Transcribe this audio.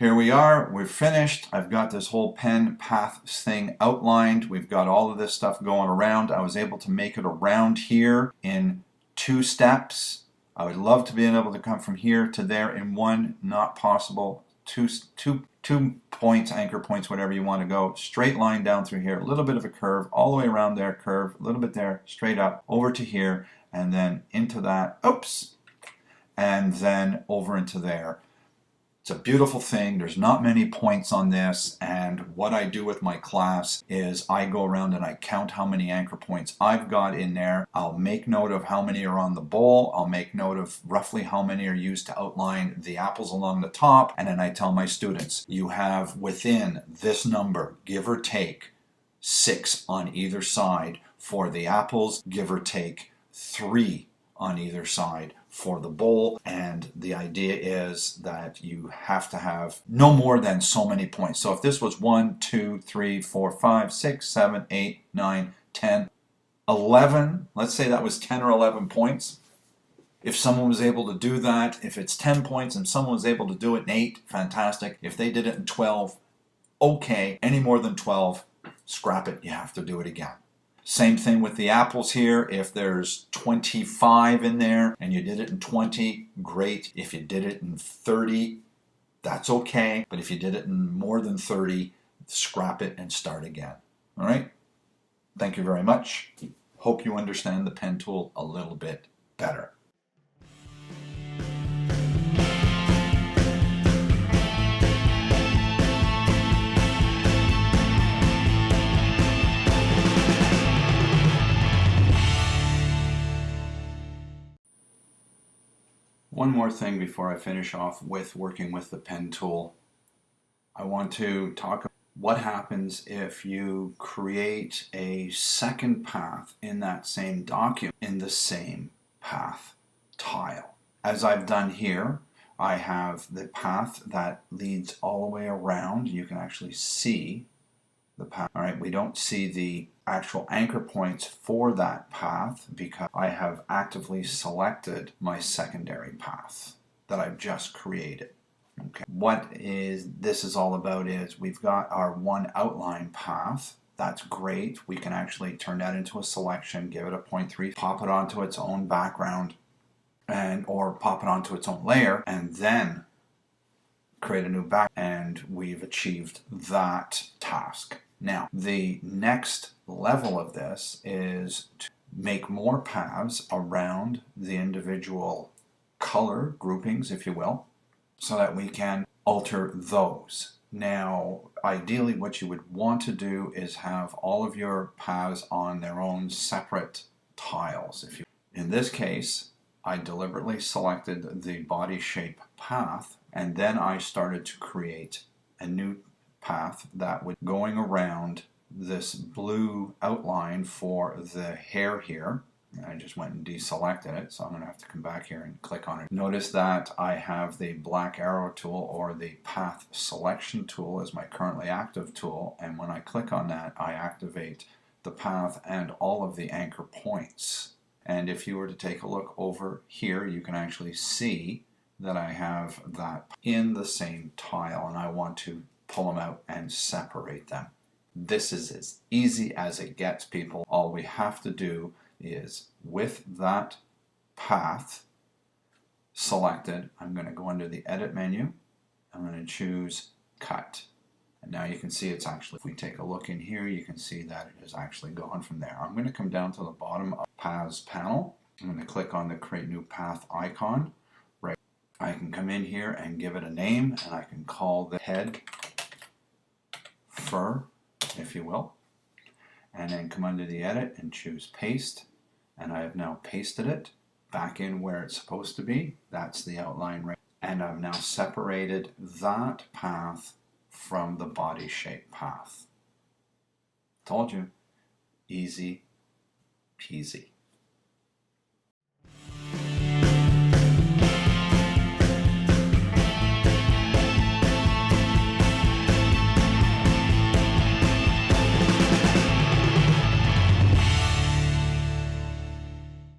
Here we are, we're finished. I've got this whole pen path thing outlined. We've got all of this stuff going around. I was able to make it around here in 2 steps. I would love to be able to come from here to there in 1, not possible. Two points, anchor points, whatever you want to go. Straight line down through here, a little bit of a curve, all the way around there, curve, a little bit there, straight up, over to here, and then into that, oops, and then over into there. It's a beautiful thing. There's not many points on this, and what I do with my class is I go around and I count how many anchor points I've got in there. I'll make note of how many are on the bowl. I'll make note of roughly how many are used to outline the apples along the top, and then I tell my students, you have within this number, give or take, 6 on either side for the apples, give or take 3 on either side for the bowl, and the idea is that you have to have no more than so many points. So if this was 1, 2, 3, 4, 5, 6, 7, 8, 9, 10, 11, let's say that was 10 or 11 points. If someone was able to do that, if it's 10 points and someone was able to do it in 8, fantastic. If they did it in 12, okay. Any more than 12, scrap it, you have to do it again. Same thing with the apples here. If there's 25 in there and you did it in 20, great. If you did it in 30, that's okay. But if you did it in more than 30, scrap it and start again. All right? Thank you very much. Hope you understand the pen tool a little bit better. One more thing before I finish off with working with the pen tool. I want to talk about what happens if you create a second path in that same document in the same path tile. As I've done here, I have the path that leads all the way around. You can actually see the path. All right, we don't see the actual anchor points for that path because I have actively selected my secondary path that I've just created. Okay. What this is all about is we've got our one outline path. That's great. We can actually turn that into a selection, give it a 0.3, pop it onto its own background, or pop it onto its own layer, and then create a new back, and we've achieved that task. Now, the next level of this is to make more paths around the individual color groupings, if you will, so that we can alter those. Now, ideally what you would want to do is have all of your paths on their own separate tiles. In this case, I deliberately selected the body shape path, and then I started to create a new path that was going around this blue outline for the hair here. I just went and deselected it, so I'm going to have to come back here and click on it. Notice that I have the black arrow tool, or the path selection tool, as my currently active tool, and when I click on that, I activate the path and all of the anchor points. And if you were to take a look over here, you can actually see that I have that in the same tile, and I want to pull them out and separate them. This is as easy as it gets, people. All we have to do is, with that path selected, I'm going to go under the edit menu. I'm going to choose cut. And now you can see it's actually, if we take a look in here, you can see that it is actually going from there. I'm going to come down to the bottom of Paths panel. I'm going to click on the Create New Path icon. Right. I can come in here and give it a name, and I can call the head fur, if you will. And then come under the edit and choose paste. And I have now pasted it back in where it's supposed to be. That's the outline right. And I've now separated that path from the body shape path. Told you, easy peasy.